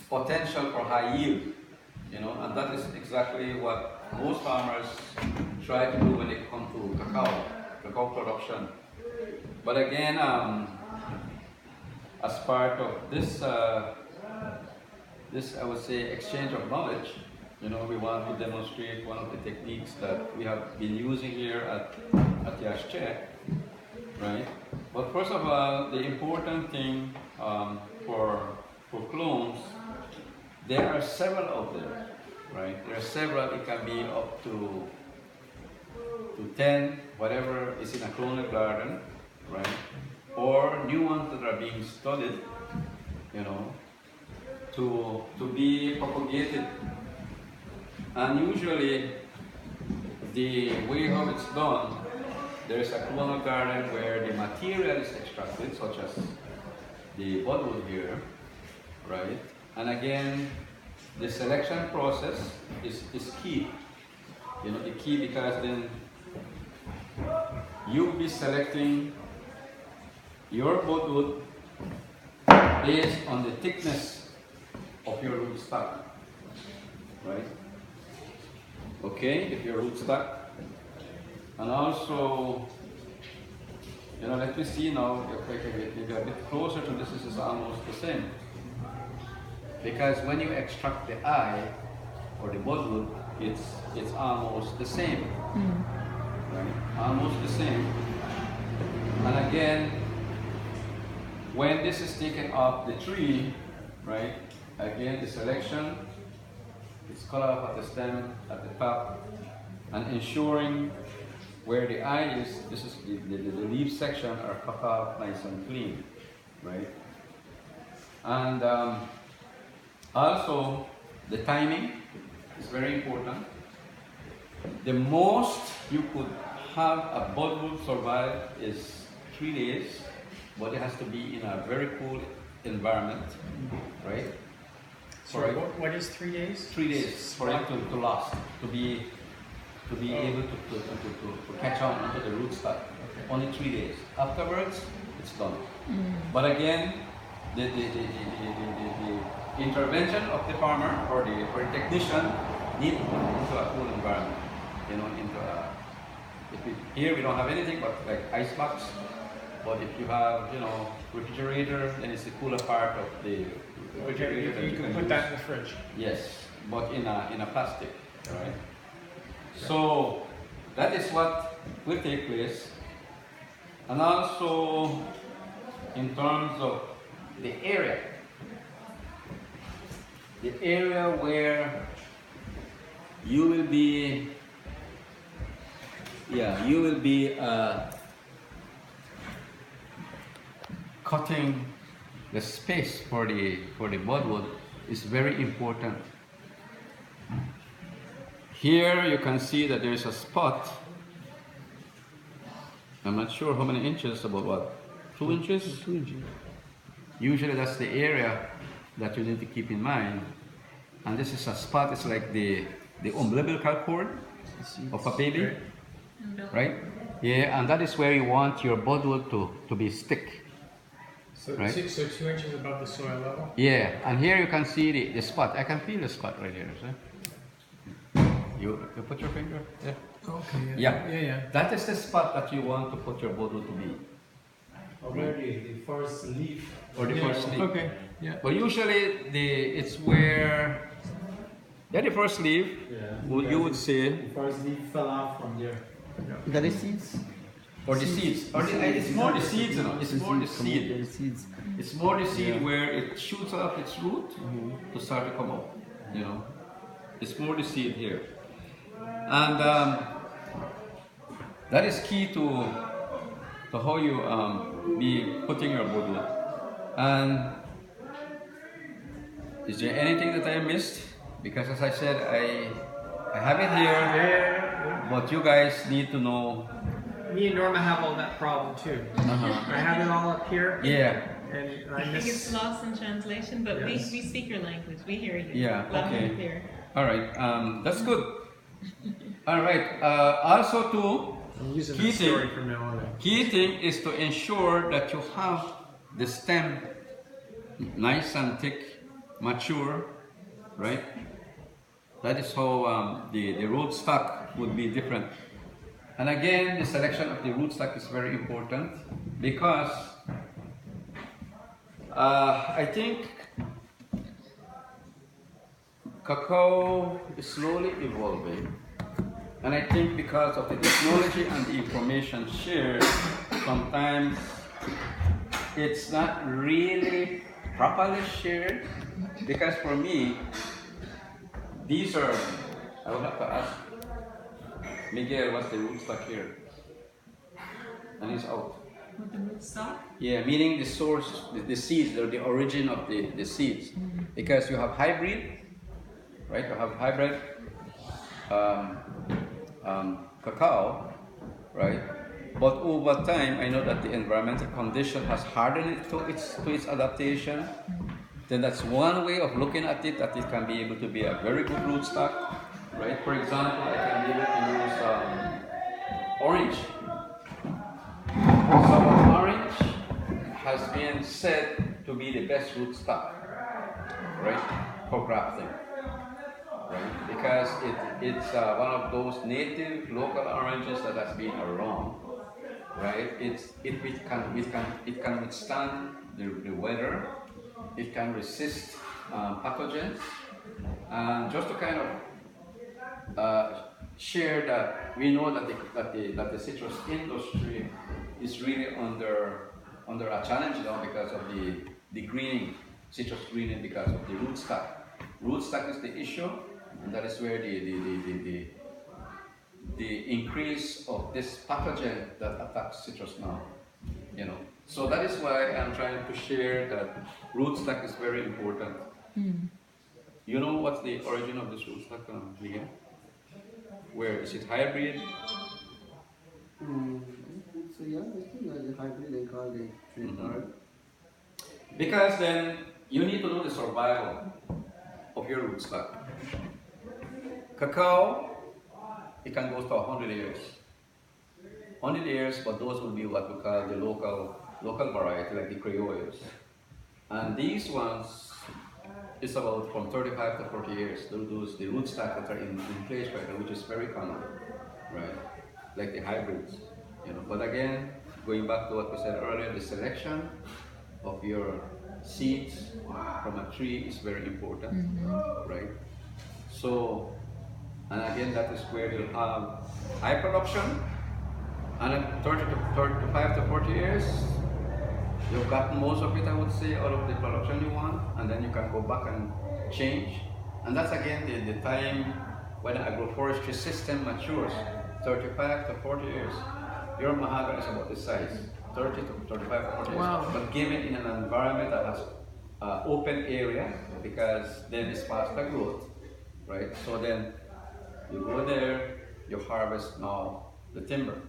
potential for high yield, you know, and that is exactly what most farmers try to do when they come to cacao production. But again, as part of this, I would say, exchange of knowledge, you know, we want to demonstrate one of the techniques that we have been using here at Yashche, right? But first of all, the important thing for clones, there are several out there, right? There are several. It can be up to 10, whatever is in a clonal garden, right? Or new ones that are being studied, you know, to be propagated. And usually, the way how it's done, there is a clonal garden where the material is extracted, such as the budwood here, right? And again, the selection process is key. You know, the key, because then you'll be selecting your budwood based on the thickness of your rootstock, right? Okay, if your rootstock. And also, you know, let me see now, if I can get maybe a bit closer to this is almost the same. Because when you extract the eye or the budwood, it's almost the same. Right? Almost the same. And again, when this is taken off the tree, right? Again, the selection, it's cut off at the stem, at the top, and ensuring where the eye is, this is the leaf section are cut off nice and clean, right? And also, the timing is very important. The most you could have a budwood survive is 3 days, but it has to be in a very cool environment, right? Sorry, what is 3 days? 3 days for it to last, to be able to catch on onto the rootstock. Okay. Only 3 days. Afterwards, it's done. But again, the intervention of the farmer or the technician need to put into a cool environment. You know, here we don't have anything but like ice box. But if you have, you know, refrigerator, then it's the cooler part of the refrigerator. You can put that in the fridge. Yes, but in a plastic, right? So that is what will take place. And also in terms of the area where you will be, cutting the space for the budwood is very important. Here you can see that there is a spot. I'm not sure how many inches, about what? 2 inches? 2 inches. Usually that's the area that you need to keep in mind. And this is a spot, it's like the umbilical cord of a baby, right? Yeah, and that is where you want your budwood to be stick. So, right? So 2 inches above the soil level? Yeah, and here you can see the spot. I can feel the spot right here. See? You put your finger there? Okay. Yeah. That is the spot that you want to put your budwood to be. Already the first leaf. Or the first leaf. Okay. Yeah. But usually it's where the first leaf, you would say. The first leaf fell off from there. Got the seeds? Or the seeds. Or it's more the seeds, you know. It's more the seed. It's more the seed where it shoots off its root to start to come up. You know. It's more the seed here. And that is key to how you be putting your budwood. And is there anything that I missed? Because as I said, I have it here, but you guys need to know. Me and Norma have all that problem too. I have it all up here. Yeah. And I think it's lost in translation, but we speak your language. We hear you. Yeah. Loud Okay. and clear. All right. That's good. All right. Also, too, I'm using the story from now on. key thing is to ensure that you have the stem nice and thick mature, right? That is how the rootstock would be different. And again, the selection of the rootstock is very important because I think cacao is slowly evolving. And I think because of the technology and the information shared, sometimes it's not really properly shared. Because for me, these are, I will have to ask Miguel what's the rootstock here. And it's out. With the rootstock? Yeah, meaning the source, the seeds, or the origin of the seeds. Because you have hybrid, right? You have hybrid cacao, right? But over time, I know that the environmental condition has hardened it to its adaptation. Then that's one way of looking at it, that it can be able to be a very good rootstock, right? For example, I can be able to use orange. Some orange has been said to be the best rootstock, right, for grafting. Right? Because it's one of those native local oranges that has been around, right? It can withstand the weather, it can resist pathogens, and just to kind of share that we know that the citrus industry is really under a challenge now because of the greening, citrus greening, because of the rootstock. Rootstock is the issue. And that is where the increase of this pathogen that attacks citrus now, you know. So that is why I'm trying to share that rootstock is very important. You know what's the origin of this rootstock, Miguel? Where is it hybrid? So yeah, I think the hybrid they call the tree card. Because then you need to know the survival of your rootstock. Cacao, it can go to 100 years. 100 years, but those will be what we call the local variety, like the criollos. And these ones, it's about from 35 to 40 years. Those the rootstock that are in place right now, which is very common, right? Like the hybrids, you know. But again, going back to what we said earlier, the selection of your seeds from a tree is very important, right? So, and again, that is where you'll have high production, and at 35 to 40 years, you've gotten most of it, I would say, out of the production you want, and then you can go back and change. And that's again the time when the agroforestry system matures, 35 to 40 years. Your mahogany is about this size, 30 to 35 to 40 Wow. years, but given in an environment that has open area, because then it's faster growth, right? So then you go there, you harvest now the timber.